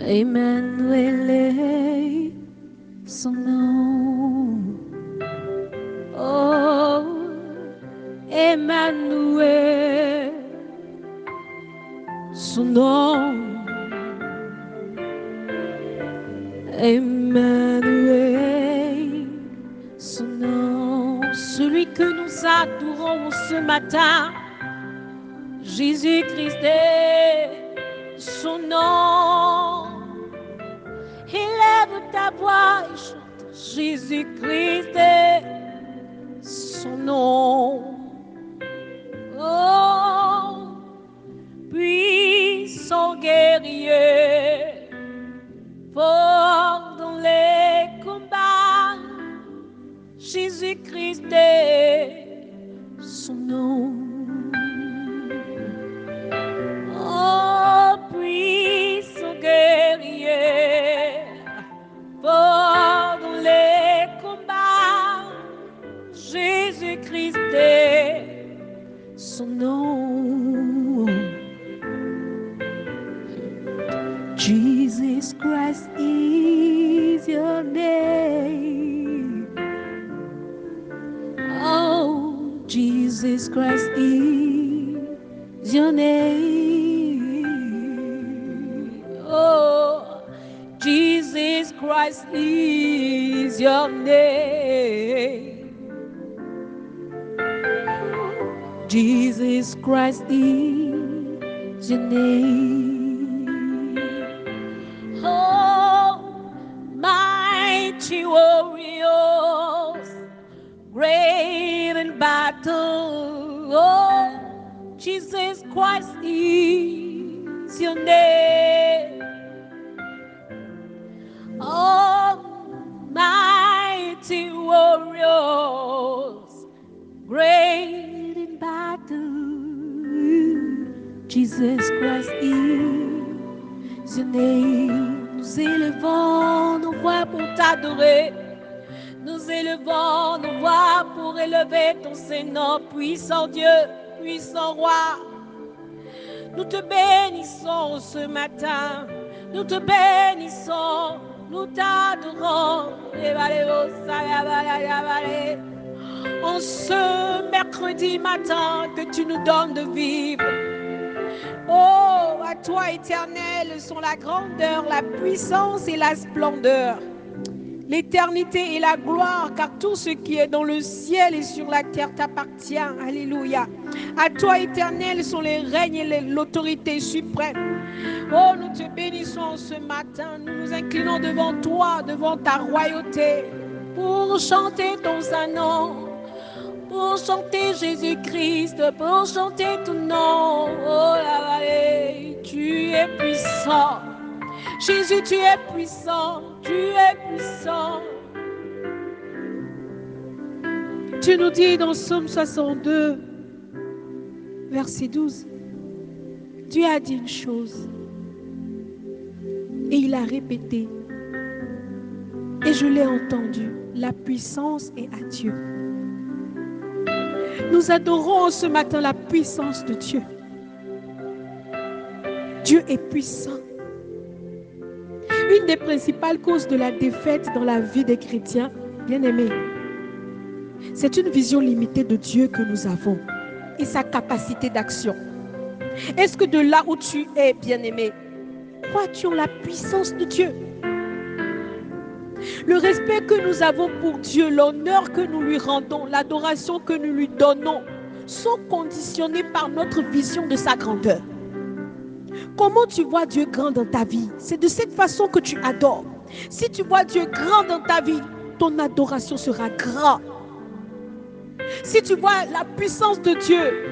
Emmanuel est son nom. Oh, Emmanuel, son nom. Emmanuel, son nom. Celui que nous adorons ce matin, Jésus-Christ est son nom. Élève ta voix et chante, Jésus-Christ est son nom. Oh, puissant guerrier, fort dans les combats, Jésus-Christ est son nom. Oh, puissant guerrier, fort dans les combats, Jésus-Christ est son nom. Jesus Christ is your name. Oh, Jesus Christ is your name. Oh, Jesus Christ is your name. Jesus Christ is your name. Oh, mighty warriors, great in battle. Oh, Jesus Christ is your name. Oh, mighty warriors, great in battle. Jesus Christ is your name. Nous élevons nos voix pour t'adorer. Nous élevons nos voix pour élever ton Saint-Nom, puissant Dieu, puissant Roi. Nous te bénissons ce matin. Nous te bénissons. Nous t'adorons. En ce mercredi matin que tu nous donnes de vivre. Oh, à toi, Éternel, sont la grandeur, la puissance et la splendeur. L'éternité et la gloire, car tout ce qui est dans le ciel et sur la terre t'appartient. Alléluia. À toi, Éternel, sont les règnes et l'autorité suprême. Oh, nous te bénissons ce matin. Nous nous inclinons devant toi, devant ta royauté, pour chanter ton saint nom, pour chanter Jésus-Christ, pour chanter ton nom. Oh là là, tu es puissant. Jésus, tu es puissant, tu es puissant. Tu nous dis dans Psaume 62, verset 12, Dieu a dit une chose et il a répété et je l'ai entendu, la puissance est à Dieu. Nous adorons ce matin la puissance de Dieu. Dieu est puissant. Une des principales causes de la défaite dans la vie des chrétiens, bien-aimés, c'est une vision limitée de Dieu que nous avons et sa capacité d'action. Est-ce que de là où tu es, bien-aimé, crois-tu en la puissance de Dieu? Le respect que nous avons pour Dieu, l'honneur que nous lui rendons, l'adoration que nous lui donnons, sont conditionnés par notre vision de sa grandeur. Comment tu vois Dieu grand dans ta vie? C'est de cette façon que tu adores. Si tu vois Dieu grand dans ta vie, ton adoration sera grande. Si tu vois la puissance de Dieu,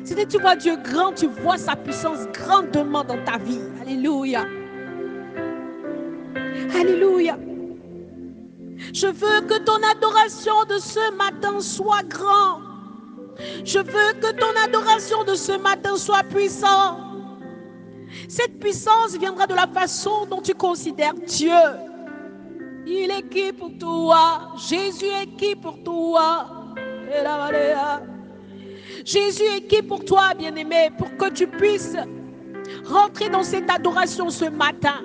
si tu vois Dieu grand, tu vois sa puissance grandement dans ta vie. Alléluia. Alléluia. Je veux que ton adoration de ce matin soit grande. Je veux que ton adoration de ce matin soit puissante. Cette puissance viendra de la façon dont tu considères Dieu. Il est qui pour toi? Jésus est qui pour toi? Jésus est qui pour toi, bien-aimé, pour que tu puisses rentrer dans cette adoration ce matin.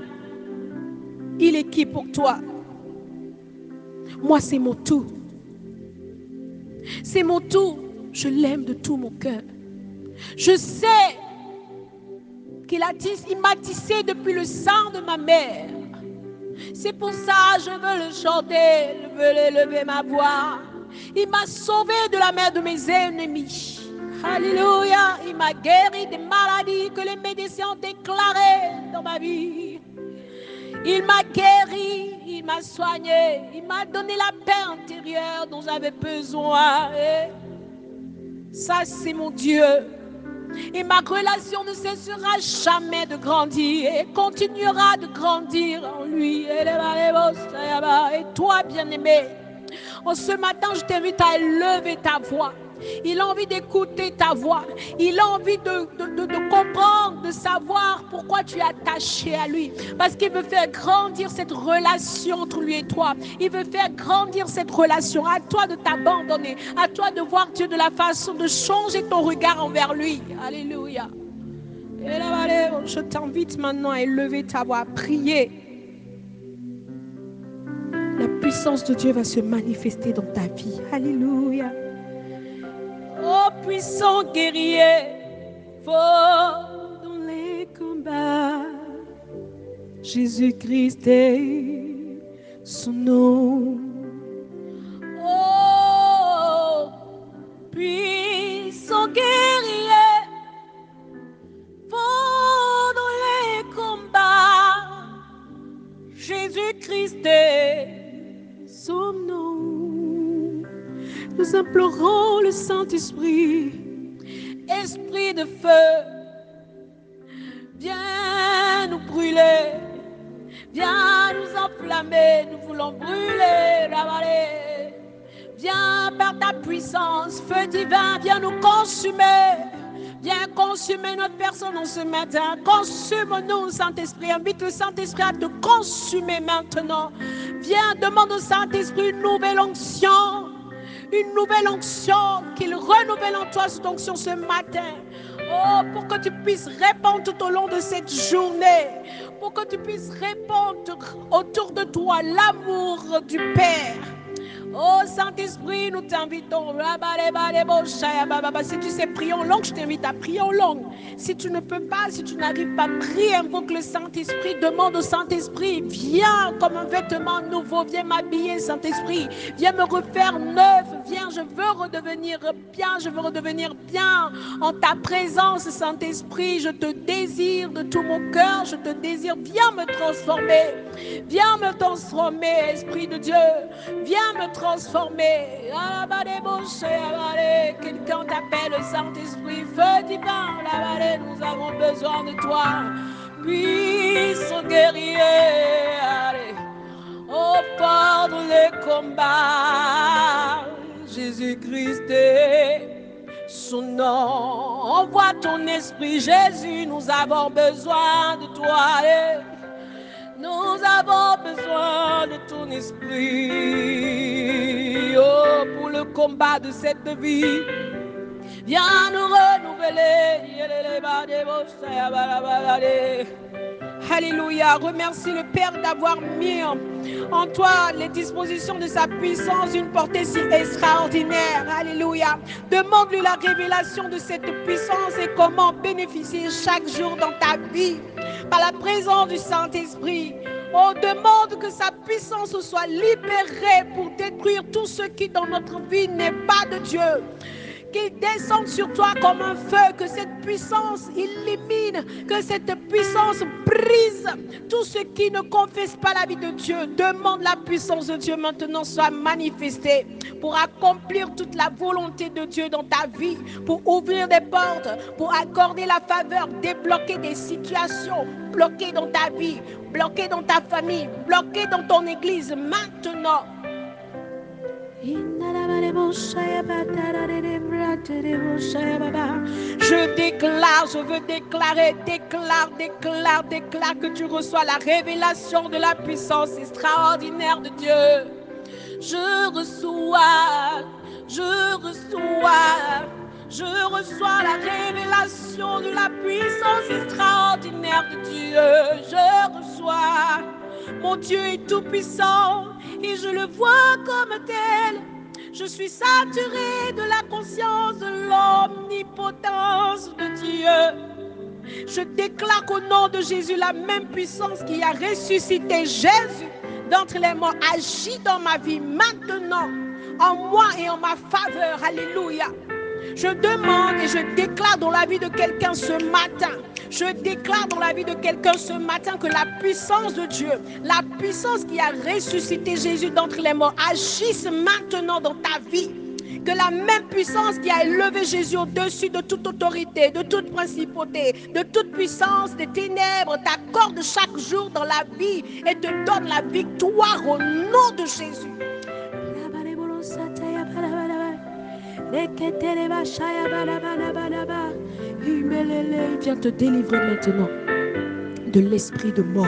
Il est qui pour toi? Moi, c'est mon tout. C'est mon tout. Je l'aime de tout mon cœur. Je sais qu'il m'a tissé depuis le sein de ma mère. C'est pour ça que je veux le chanter, je veux élever ma voix. Il m'a sauvé de la main de mes ennemis. Alléluia. Il m'a guéri des maladies que les médecins ont déclarées dans ma vie. Il m'a guéri, il m'a soigné, il m'a donné la paix intérieure dont j'avais besoin. Et ça, c'est mon Dieu. Et ma relation ne cessera jamais de grandir et continuera de grandir en lui. Et toi, bien-aimé, en ce matin, je t'invite à élever ta voix. Il a envie d'écouter ta voix. Il a envie de comprendre, de savoir pourquoi tu es attaché à lui. Parce qu'il veut faire grandir cette relation entre lui et toi. Il veut faire grandir cette relation. À toi de t'abandonner. À toi de voir Dieu de la façon de changer ton regard envers lui. Alléluia. Et là, je t'invite maintenant à élever ta voix, à prier. La puissance de Dieu va se manifester dans ta vie. Alléluia. Oh puissant guerrier, fort dans les combats, Jésus-Christ est son nom. Oh puissant guerrier, fort dans les combats, Jésus-Christ est son nom. Nous implorons le Saint-Esprit, Esprit de feu, viens nous brûler, viens nous enflammer, nous voulons brûler la vallée. Viens par ta puissance, feu divin, viens nous consumer. Viens consumer notre personne en ce matin. Consume-nous, Saint-Esprit. Invite le Saint-Esprit à te consumer maintenant. Viens, demande au Saint-Esprit une nouvelle onction. Une nouvelle onction, qu'il renouvelle en toi cette onction ce matin. Oh, pour que tu puisses répandre tout au long de cette journée. Pour que tu puisses répandre autour de toi l'amour du Père. Oh Saint-Esprit, nous t'invitons. Si tu sais prier en langue, je t'invite à prier en langue. Si tu ne peux pas, si tu n'arrives pas à prier, invoque le Saint-Esprit, demande au Saint-Esprit, viens comme un vêtement nouveau, viens m'habiller Saint-Esprit, viens me refaire neuf, viens, je veux redevenir bien en ta présence Saint-Esprit, je te désire de tout mon cœur, je te désire, viens me transformer, Esprit de Dieu, viens me transformer. Quelqu'un t'appelle Saint-Esprit, feu divin, nous avons besoin de toi. Puissant guerrier, allez, oh, fort dans les combats, Jésus-Christ est son nom. Envoie ton esprit, Jésus, nous avons besoin de toi. Allez. Nous avons besoin de ton esprit, oh, pour le combat de cette vie. Viens nous renouveler. Alléluia. Remercie le Père d'avoir mis en toi les dispositions de sa puissance d'une portée si extraordinaire. Alléluia. Demande-lui la révélation de cette puissance et comment bénéficier chaque jour dans ta vie par la présence du Saint-Esprit. On demande que sa puissance soit libérée pour détruire tout ce qui dans notre vie n'est pas de Dieu. Qu'il descende sur toi comme un feu, que cette puissance illumine, que cette puissance brise tout ce qui ne confesse pas la vie de Dieu. Demande la puissance de Dieu maintenant soit manifestée pour accomplir toute la volonté de Dieu dans ta vie, pour ouvrir des portes, pour accorder la faveur, débloquer des situations bloquées dans ta vie, bloquées dans ta famille, bloquées dans ton église maintenant. Je déclare, je veux déclarer, déclare que tu reçois la révélation de la puissance extraordinaire de Dieu. Je reçois la révélation de la puissance extraordinaire de Dieu. Je reçois Mon Dieu est tout puissant et je le vois comme tel. Je suis saturée de la conscience de l'omnipotence de Dieu. Je déclare qu'au nom de Jésus, la même puissance qui a ressuscité Jésus d'entre les morts agit dans ma vie maintenant, en moi et en ma faveur. Alléluia. Je demande et je déclare dans la vie de quelqu'un ce matin, je déclare dans la vie de quelqu'un ce matin que la puissance de Dieu, la puissance qui a ressuscité Jésus d'entre les morts agisse maintenant dans ta vie. Que la même puissance qui a élevé Jésus au-dessus de toute autorité, de toute principauté, de toute puissance des ténèbres, t'accorde chaque jour dans la vie et te donne la victoire au nom de Jésus. Il vient te délivrer maintenant de l'esprit de mort.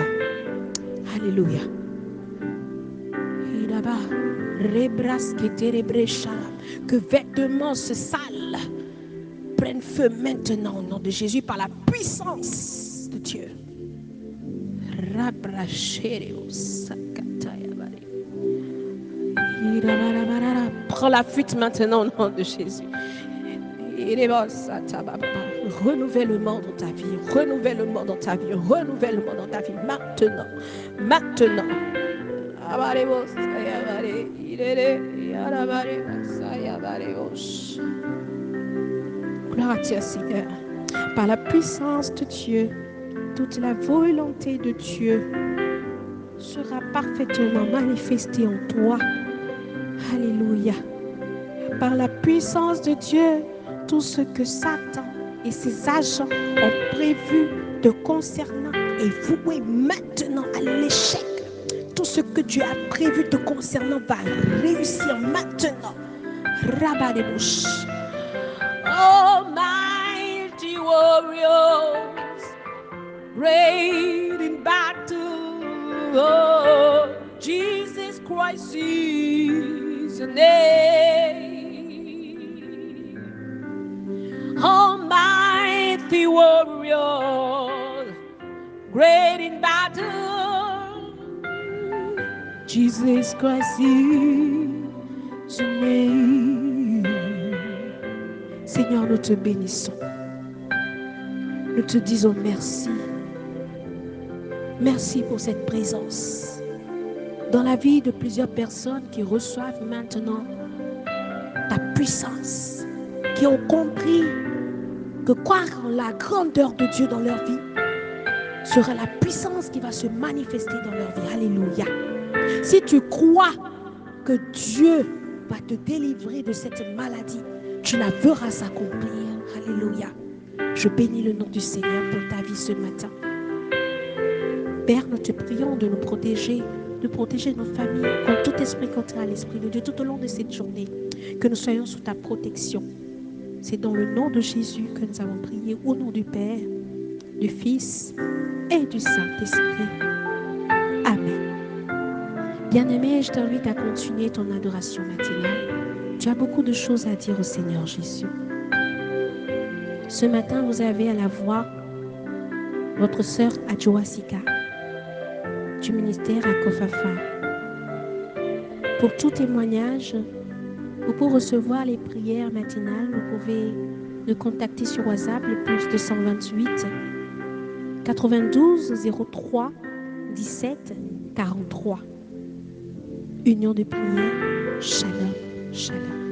Alléluia. Que vêtements se sales prennent feu maintenant au nom de Jésus par la puissance de Dieu. Prends la fuite maintenant au nom de Jésus. Renouvellement dans ta vie, renouvellement dans ta vie, renouvellement dans ta vie maintenant, maintenant. Gloire à Dieu, Seigneur. Par la puissance de Dieu, toute la volonté de Dieu sera parfaitement manifestée en toi. Alléluia. Par la puissance de Dieu, tout ce que Satan et ses agents ont prévu te concernant est voué maintenant à l'échec. Tout ce que Dieu a prévu te concernant va réussir maintenant. Rabat les bouches. Oh, mighty warriors, great in battle. Oh, Jesus Christ is your name. Almighty warrior, great in battle, Jesus Christ is your name. Seigneur, nous te bénissons. Nous te disons merci. Merci pour cette présence dans la vie de plusieurs personnes qui reçoivent maintenant ta puissance, qui ont compris que croire en la grandeur de Dieu dans leur vie sera la puissance qui va se manifester dans leur vie. Alléluia. Si tu crois que Dieu va te délivrer de cette maladie, tu la verras s'accomplir. Alléluia. Je bénis le nom du Seigneur pour ta vie ce matin. Père, nous te prions de nous protéger, de protéger nos familles contre tout esprit contraire à l'Esprit de Dieu tout au long de cette journée. Que nous soyons sous ta protection. C'est dans le nom de Jésus que nous avons prié, au nom du Père, du Fils et du Saint-Esprit. Amen. Bien-aimé, je t'invite à continuer ton adoration matinale. Tu as beaucoup de choses à dire au Seigneur Jésus. Ce matin, vous avez à la voix votre sœur Adjoasika du ministère à Kofafa. Pour tout témoignage, ou pour recevoir les prières matinales, vous pouvez nous contacter sur WhatsApp, le plus 228 92 03 17 43. Union de prière, shalom, shalom.